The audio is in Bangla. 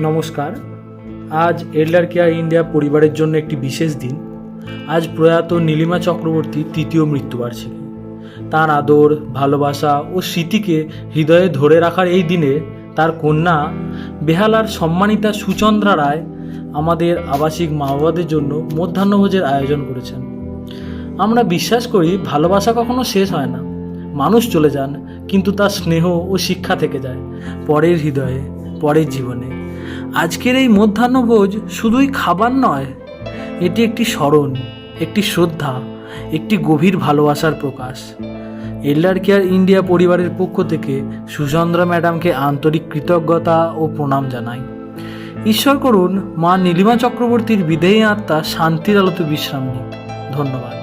নমস্কার। আজ এল্ডার কেয়ার ইন্ডিয়া পরিবারের জন্য একটি বিশেষ দিন। আজ প্রয়াত নীলিমা চক্রবর্তীর তৃতীয় মৃত্যুবার্ষিকী। তার আদর, ভালোবাসা ও স্মৃতিকে হৃদয়ে ধরে রাখার এই দিনে তার কন্যা বেহালার সম্মানিতা সুচন্দ্রা রায় আমাদের আবাসিক মা বাবাদের জন্য মধ্যাহ্নভোজের আয়োজন করেছেন। আমরা বিশ্বাস করি ভালোবাসা কখনো শেষ হয় না। মানুষ চলে যান, কিন্তু তার স্নেহ ও শিক্ষা থেকে যায় পরের হৃদয়ে, পরের জীবনে। আজকের এই মধ্যাহ্নভোজ শুধুই খাবার নয়, এটি একটি স্মরণ, একটি শ্রদ্ধা, একটি গভীর ভালোবাসার প্রকাশ। এল্ডার কেয়ার ইন্ডিয়া পরিবারের পক্ষ থেকে সুচন্দ্রা ম্যাডামকে আন্তরিক কৃতজ্ঞতা ও প্রণাম জানাই। ঈশ্বর করুন মা নীলিমা চক্রবর্তীর বিদেহী আত্মা শান্তির আলোতে বিশ্রাম নিক। ধন্যবাদ।